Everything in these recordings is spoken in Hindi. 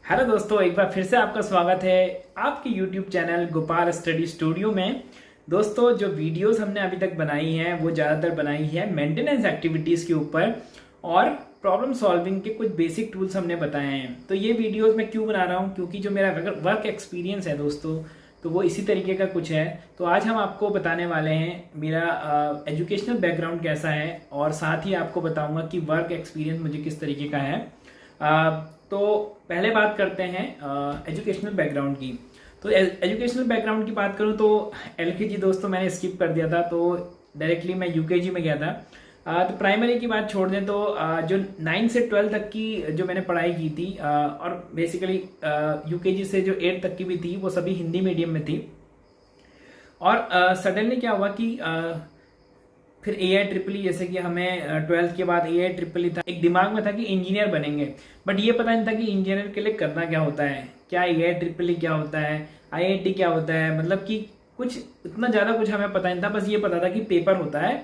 हेलो दोस्तों, एक बार फिर से आपका स्वागत है आपके YouTube channel Gopal study studio में। दोस्तों, जो वीडियोस हमने अभी तक बनाई हैं वो ज़्यादातर बनाई है मेंटेनेंस एक्टिविटीज़ के ऊपर और प्रॉब्लम सॉल्विंग के कुछ बेसिक टूल्स हमने बताए हैं। तो ये वीडियोस मैं क्यों बना रहा हूँ, क्योंकि जो मेरा वर्क एक्सपीरियंस है दोस्तों, तो वो इसी तरीके का कुछ है। तो आज हम आपको बताने वाले हैं मेरा एजुकेशनल बैकग्राउंड कैसा है और साथ ही आपको बताऊंगा कि वर्क एक्सपीरियंस मुझे किस तरीके का है। तो पहले बात करते हैं एजुकेशनल बैकग्राउंड की। तो एजुकेशनल बैकग्राउंड की बात करूं तो एलकेजी दोस्तों मैंने स्किप कर दिया था, तो डायरेक्टली मैं यूकेजी में गया था। तो प्राइमरी की बात छोड़ दें तो जो 9 से 12 तक की जो मैंने पढ़ाई की थी और बेसिकली यूकेजी से जो 8 तक की भी थी वो सभी हिंदी मीडियम में थी। और सडनली क्या हुआ कि फिर AI ट्रिपल जैसे कि हमें 12th के बाद AI ट्रिपल था, एक दिमाग में था कि इंजीनियर बनेंगे, बट ये पता नहीं था कि इंजीनियर के लिए करना क्या होता है, क्या AI ट्रिपल क्या होता है, IIT क्या होता है, मतलब कि कुछ इतना ज़्यादा कुछ हमें पता नहीं था। बस ये पता था कि पेपर होता है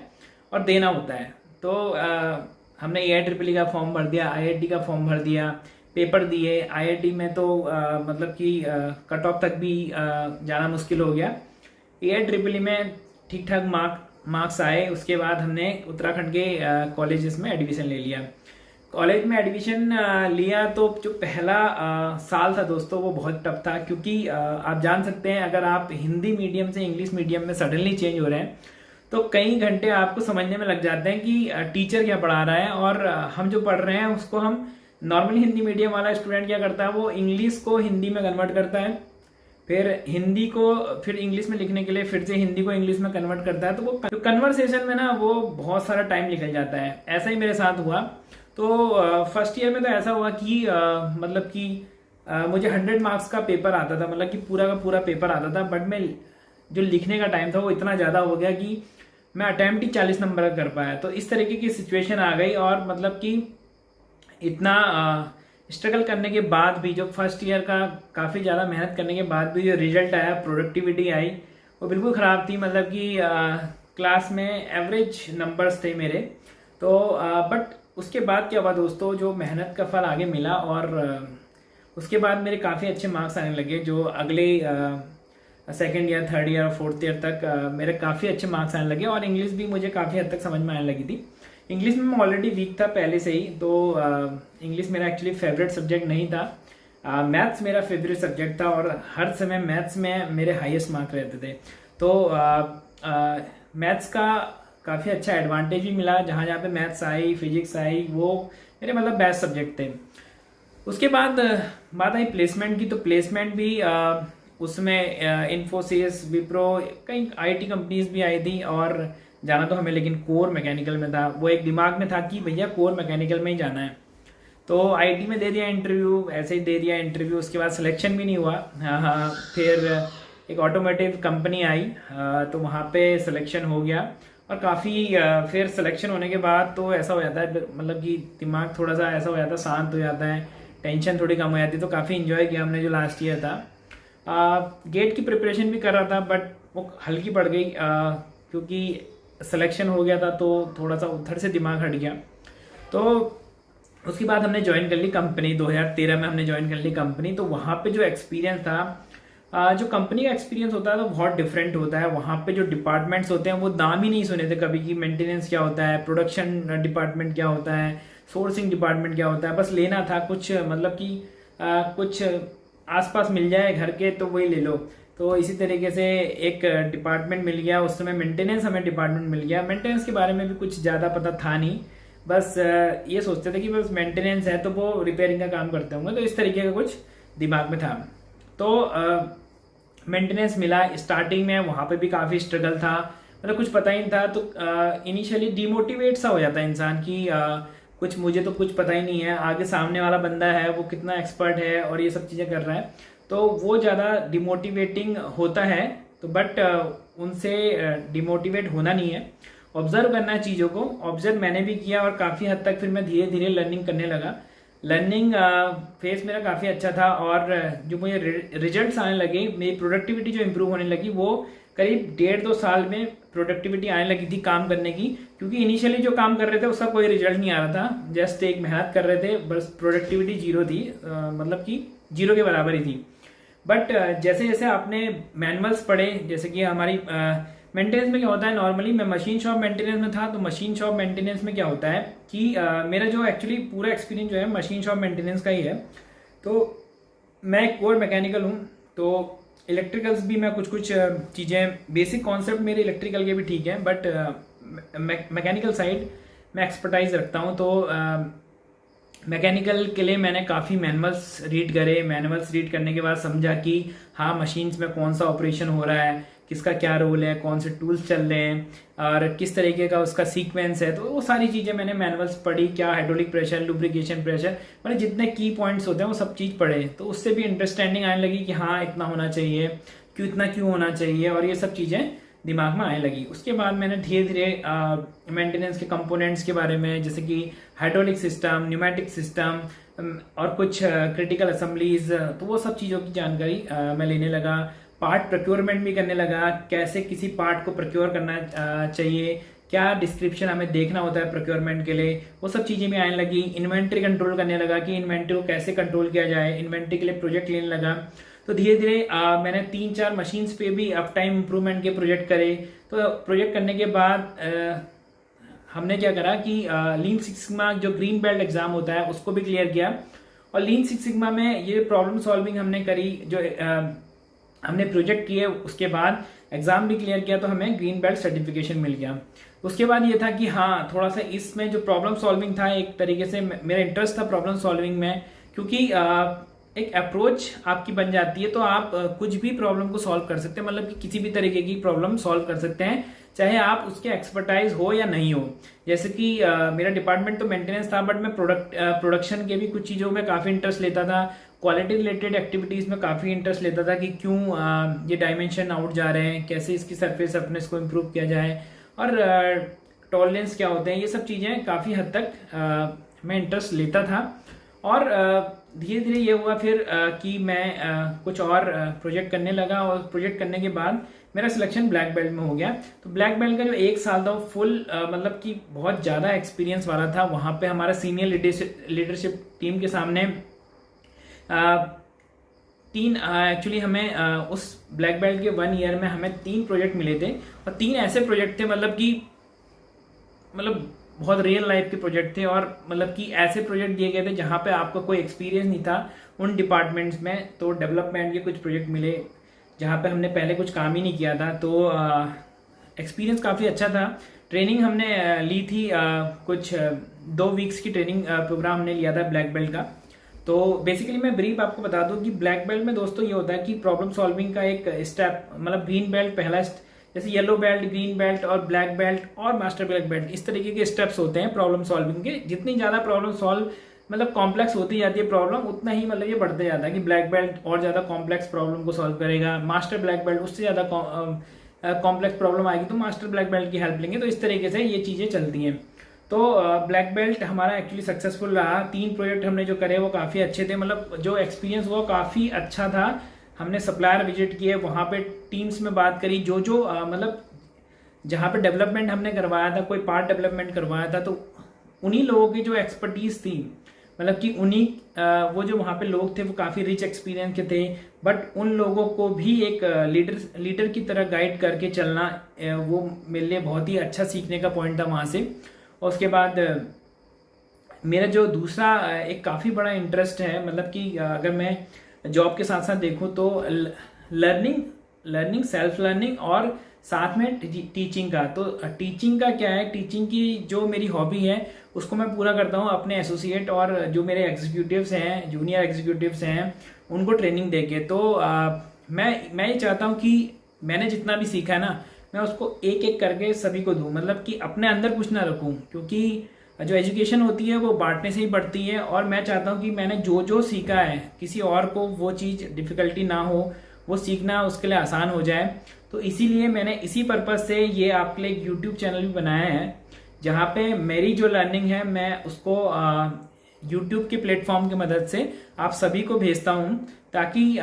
और देना होता है। तो हमने AI ट्रिपल का फॉर्म भर दिया, IIT का फॉर्म भर दिया, पेपर दिए। IIT में तो मतलब कि कट ऑफ तक भी जाना मुश्किल हो गया। AI ट्रिपल में ठीक ठाक मार्क्स आए। उसके बाद हमने उत्तराखंड के कॉलेजेस में एडमिशन ले लिया। कॉलेज में एडमिशन लिया तो जो पहला साल था दोस्तों वो बहुत टफ था, क्योंकि आप जान सकते हैं अगर आप हिंदी मीडियम से इंग्लिश मीडियम में सडनली चेंज हो रहे हैं तो कई घंटे आपको समझने में लग जाते हैं कि टीचर क्या पढ़ा रहा है और हम जो पढ़ रहे हैं उसको हम नॉर्मली हिंदी मीडियम वाला स्टूडेंट क्या करता है, वो इंग्लिश को हिंदी में कन्वर्ट करता है, फिर हिंदी को फिर इंग्लिश में लिखने के लिए फिर से हिंदी को इंग्लिश में कन्वर्ट करता है। तो वो कन्वर्सेशन में ना वो बहुत सारा टाइम निकल जाता है। ऐसा ही मेरे साथ हुआ। तो फर्स्ट ईयर में तो ऐसा हुआ कि मतलब कि मुझे 100 मार्क्स का पेपर आता था, मतलब कि पूरा का पूरा पेपर आता था, बट मैं जो लिखने का टाइम था वो इतना ज़्यादा हो गया कि मैं अटेम्प्ट ही 40 नंबर का कर पाया। तो इस तरीके की सिचुएशन आ गई और मतलब कि इतना स्ट्रगल करने के बाद भी, जो फर्स्ट ईयर का काफ़ी ज़्यादा मेहनत करने के बाद भी जो रिजल्ट आया, प्रोडक्टिविटी आई, वो बिल्कुल ख़राब थी। मतलब कि क्लास में एवरेज नंबर्स थे मेरे। तो बट उसके बाद क्या हुआ दोस्तों, जो मेहनत का फल आगे मिला और उसके बाद मेरे काफ़ी अच्छे मार्क्स आने लगे। जो अगले सेकेंड ईयर, थर्ड ईयर और फोर्थ ईयर तक मेरे काफ़ी अच्छे मार्क्स आने लगे और इंग्लिश भी मुझे काफ़ी हद तक समझ में आने लगी थी। इंग्लिश में मैं ऑलरेडी वीक था पहले से ही, तो इंग्लिश मेरा एक्चुअली फेवरेट सब्जेक्ट नहीं था। मैथ्स मेरा फेवरेट सब्जेक्ट था और हर समय मैथ्स में मेरे हाईएस्ट मार्क रहते थे। तो मैथ्स का काफ़ी अच्छा एडवांटेज भी मिला। जहाँ जहाँ पे मैथ्स आई, फिजिक्स आई, वो मेरे मतलब बेस्ट सब्जेक्ट थे। उसके बाद बात आई प्लेसमेंट की। तो प्लेसमेंट भी उसमें इन्फोसिस, विप्रो, कई IT कंपनीज भी आई थी और जाना तो हमें लेकिन कोर मैकेनिकल में था। वो एक दिमाग में था कि भैया कोर मैकेनिकल में ही जाना है। तो IT में दे दिया इंटरव्यू, ऐसे ही दे दिया इंटरव्यू। उसके बाद सिलेक्शन भी नहीं हुआ। हाँ, फिर एक ऑटोमोटिव कंपनी आई तो वहाँ पे सिलेक्शन हो गया और काफ़ी फिर सिलेक्शन होने के बाद तो ऐसा हो जाता है, मतलब कि दिमाग थोड़ा सा ऐसा हो जाता है, शांत हो जाता है, टेंशन थोड़ी कम हो जाती है। तो काफ़ी इन्जॉय किया हमने जो लास्ट ईयर था। गेट की प्रिपरेशन भी कर रहा था बट वो हल्की पड़ गई क्योंकि सिलेक्शन हो गया था तो थोड़ा सा उधर से दिमाग हट गया। तो उसके बाद हमने ज्वाइन कर ली कंपनी। 2013 में हमने ज्वाइन कर ली कंपनी। तो वहाँ पे जो एक्सपीरियंस था, जो कंपनी का एक्सपीरियंस होता है तो बहुत डिफरेंट होता है। वहाँ पे जो डिपार्टमेंट्स होते हैं वो नाम ही नहीं सुने थे कभी कि मेंटेनेंस क्या होता है, प्रोडक्शन डिपार्टमेंट क्या होता है, सोर्सिंग डिपार्टमेंट क्या होता है। बस लेना था कुछ, मतलब कि कुछ आसपास मिल जाए घर के तो वही ले लो। तो इसी तरीके से एक डिपार्टमेंट मिल गया। उस समय मेंटेनेंस हमें डिपार्टमेंट मिल गया। मेंटेनेंस के बारे में भी कुछ ज़्यादा पता था नहीं, बस ये सोचते थे कि बस मेंटेनेंस है तो वो रिपेयरिंग का काम करते होंगे। तो इस तरीके का कुछ दिमाग में था। तो मेंटेनेंस मिला। स्टार्टिंग में वहाँ पे भी काफ़ी स्ट्रगल था, मतलब कुछ पता ही नहीं था। तो इनिशियली डिमोटिवेट सा हो जाता है इंसान की कुछ, मुझे तो कुछ पता ही नहीं है, आगे सामने वाला बंदा है वो कितना एक्सपर्ट है और ये सब चीज़ें कर रहा है, तो वो ज़्यादा डिमोटिवेटिंग होता है। तो बट उनसे डिमोटिवेट होना नहीं है, ऑब्जर्व करना है चीज़ों को। ऑब्जर्व मैंने भी किया और काफ़ी हद तक फिर मैं धीरे धीरे लर्निंग करने लगा। लर्निंग फेस मेरा काफ़ी अच्छा था और जो मुझे रिजल्ट्स आने लगे, मेरी प्रोडक्टिविटी जो इम्प्रूव होने लगी वो करीब 1.5-2 साल में प्रोडक्टिविटी आने लगी थी काम करने की, क्योंकि इनिशियली जो काम कर रहे थे उसका कोई रिजल्ट नहीं आ रहा था, जस्ट एक मेहनत कर रहे थे, बस प्रोडक्टिविटी जीरो थी, मतलब कि जीरो के बराबर ही थी। बट जैसे जैसे आपने मैनुअल्स पढ़े, जैसे कि हमारी मेंटेनेंस में क्या होता है, नॉर्मली मैं मशीन शॉप मेंटेनेंस में था, तो मशीन शॉप मेंटेनेंस में क्या होता है कि मेरा जो एक्चुअली पूरा एक्सपीरियंस जो है मशीन शॉप मेंटेनेंस का ही है। तो मैं कोर मैकेनिकल हूँ, तो इलेक्ट्रिकल्स भी मैं कुछ कुछ चीज़ें, बेसिक कॉन्सेप्ट मेरे इलेक्ट्रिकल के भी ठीक हैं, बट मैकेनिकल साइड मैं एक्सपर्टाइज रखता हूँ। तो मैकेनिकल के लिए मैंने काफ़ी मैनुअल्स रीड करे। मैनुअल्स रीड करने के बाद समझा कि हाँ, मशीन्स में कौन सा ऑपरेशन हो रहा है, किसका क्या रोल है, कौन से टूल्स चल रहे हैं और किस तरीके का उसका सीक्वेंस है। तो वो सारी चीज़ें मैंने मैनुअल्स पढ़ी, क्या हाइड्रोलिक प्रेशर, लुब्रिकेशन प्रेशर, मतलब जितने की पॉइंट्स होते हैं वो सब चीज़ पढ़े। तो उससे भी अंडरस्टैंडिंग आने लगी कि हाँ, इतना होना चाहिए, क्यों होना चाहिए, और ये सब चीज़ें दिमाग में आने लगी। उसके बाद मैंने धीरे धीरे मेंटेनेंस के कंपोनेंट्स के बारे में, जैसे कि हाइड्रोलिक सिस्टम, न्यूमेटिक सिस्टम और कुछ क्रिटिकल असेंबलीज, तो वो सब चीज़ों की जानकारी मैं लेने लगा। पार्ट प्रोक्योरमेंट भी करने लगा, कैसे किसी पार्ट को प्रोक्योर करना चाहिए, क्या डिस्क्रिप्शन हमें देखना होता है प्रोक्योरमेंट के लिए, वो सब चीज़ें भी आने लगी। इन्वेंट्री कंट्रोल करने लगा कि इन्वेंट्री को कैसे कंट्रोल किया जाए, इन्वेंट्री के लिए प्रोजेक्ट लेने लगा। तो धीरे धीरे मैंने 3-4 मशीन्स पे भी अप टाइम इम्प्रूवमेंट के प्रोजेक्ट करे। तो प्रोजेक्ट करने के बाद हमने क्या करा कि लीन सिक्स सिग्मा जो ग्रीन बेल्ट एग्जाम होता है उसको भी क्लियर किया, और लीन सिक्स सिग्मा में ये प्रॉब्लम सॉल्विंग हमने करी, जो हमने प्रोजेक्ट किए, उसके बाद एग्जाम भी क्लियर किया, तो हमें ग्रीन बेल्ट सर्टिफिकेशन मिल गया। उसके बाद ये था कि हाँ, थोड़ा सा इसमें जो प्रॉब्लम सॉल्विंग था, एक तरीके से मेरा इंटरेस्ट था प्रॉब्लम सॉल्विंग में, क्योंकि एक अप्रोच आपकी बन जाती है तो आप कुछ भी प्रॉब्लम को सॉल्व कर सकते हैं, मतलब कि किसी भी तरीके की प्रॉब्लम सॉल्व कर सकते हैं, चाहे आप उसके एक्सपर्टाइज हो या नहीं हो। जैसे कि मेरा डिपार्टमेंट तो मेंटेनेंस था, बट मैं प्रोडक्शन के भी कुछ चीज़ों में काफ़ी इंटरेस्ट लेता था, क्वालिटी रिलेटेड एक्टिविटीज़ में काफ़ी इंटरेस्ट लेता था कि क्यों ये डायमेंशन आउट जा रहे हैं, कैसे इसकी सरफेस रफनेस को इम्प्रूव किया जाए, और टॉलरेंस क्या होते हैं, ये सब चीज़ें काफ़ी हद तक मैं इंटरेस्ट लेता था। और धीरे धीरे ये हुआ फिर कि मैं कुछ और प्रोजेक्ट करने लगा, और प्रोजेक्ट करने के बाद मेरा सिलेक्शन ब्लैक बेल्ट में हो गया। तो ब्लैक बेल्ट का जो 1 साल था वो फुल मतलब कि बहुत ज़्यादा एक्सपीरियंस वाला था। वहाँ पे हमारा सीनियर लीडरशिप टीम के सामने एक्चुअली हमें उस ब्लैक बेल्ट के 1 ईयर में हमें 3 प्रोजेक्ट मिले थे, और 3 ऐसे प्रोजेक्ट थे मतलब बहुत रियल लाइफ के प्रोजेक्ट थे, और मतलब कि ऐसे प्रोजेक्ट दिए गए थे जहाँ पे आपका कोई एक्सपीरियंस नहीं था उन डिपार्टमेंट्स में। तो डेवलपमेंट के कुछ प्रोजेक्ट मिले जहाँ पे हमने पहले कुछ काम ही नहीं किया था, तो एक्सपीरियंस काफ़ी अच्छा था। ट्रेनिंग हमने ली थी, कुछ 2 वीक्स की ट्रेनिंग प्रोग्राम हमने लिया था ब्लैक बेल्ट का। तो बेसिकली मैं ब्रीफ आपको बता दूं कि ब्लैक बेल्ट में दोस्तों ये होता है कि प्रॉब्लम सॉल्विंग का एक स्टेप, मतलब ग्रीन बेल्ट पहला, जैसे येलो बेल्ट, ग्रीन बेल्ट और ब्लैक बेल्ट और मास्टर ब्लैक बेल्ट, इस तरीके के स्टेप्स होते हैं प्रॉब्लम सॉल्विंग के। जितनी ज़्यादा प्रॉब्लम सॉल्व मतलब कॉम्प्लेक्स होती जाती है प्रॉब्लम, उतना ही मतलब ये बढ़ते जाता है कि ब्लैक बेल्ट और ज़्यादा कॉम्प्लेक्स प्रॉब्लम को सॉल्व करेगा, मास्टर ब्लैक बेल्ट उससे ज़्यादा कॉम्प्लेक्स प्रॉब्लम आएगी तो मास्टर ब्लैक बेल्ट की हेल्प लेंगे। तो इस तरीके से ये चीज़ें चलती हैं। तो ब्लैक बेल्ट हमारा एक्चुअली सक्सेसफुल रहा। 3 प्रोजेक्ट हमने जो करे वो काफ़ी अच्छे थे, मतलब जो एक्सपीरियंस हुआ काफ़ी अच्छा था। हमने सप्लायर विजिट किए, वहाँ पे टीम्स में बात करी, जो मतलब जहाँ पे डेवलपमेंट हमने करवाया था, कोई पार्ट डेवलपमेंट करवाया था, तो उन्हीं लोगों की जो एक्सपर्टीज थी, मतलब कि उन्हीं वो जो वहाँ पे लोग थे वो काफ़ी रिच एक्सपीरियंस के थे, बट उन लोगों को भी एक लीडर की तरह गाइड करके चलना, वो मेरे लिए बहुत ही अच्छा सीखने का पॉइंट था वहाँ से। और उसके बाद मेरा जो दूसरा एक काफ़ी बड़ा इंटरेस्ट है, मतलब कि अगर मैं जॉब के साथ साथ देखूं तो लर्निंग सेल्फ लर्निंग और साथ में टीचिंग का। तो टीचिंग का क्या है, टीचिंग की जो मेरी हॉबी है उसको मैं पूरा करता हूँ अपने एसोसिएट और जो मेरे एग्जीक्यूटिव्स हैं, जूनियर एग्जीक्यूटिव्स हैं, उनको ट्रेनिंग देके। तो मैं ये चाहता हूँ कि मैंने जितना भी सीखा है ना, मैं उसको एक एक करके सभी को दूं, मतलब कि अपने अंदर कुछ ना रखूं, क्योंकि जो एजुकेशन होती है वो बांटने से ही बढ़ती है। और मैं चाहता हूं कि मैंने जो सीखा है किसी और को वो चीज़ डिफिकल्टी ना हो, वो सीखना उसके लिए आसान हो जाए। तो इसीलिए मैंने इसी पर्पज़ से ये आपके लिए एक यूट्यूब चैनल भी बनाया है, जहाँ पे मेरी जो लर्निंग है मैं उसको यूट्यूब के प्लेटफॉर्म की मदद से आप सभी को भेजता हूँ, ताकि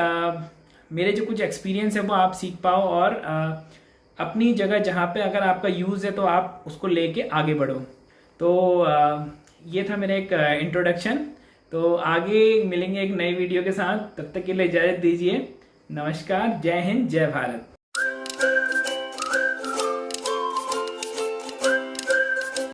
मेरे जो कुछ एक्सपीरियंस है वो आप सीख पाओ और अपनी जगह जहाँ पे अगर आपका यूज़ है तो आप उसको लेके आगे बढ़ो। तो ये था मेरा एक इंट्रोडक्शन। तो आगे मिलेंगे एक नई वीडियो के साथ, तब तक के लिए इजाज़त दीजिए। नमस्कार, जय हिंद, जय भारत।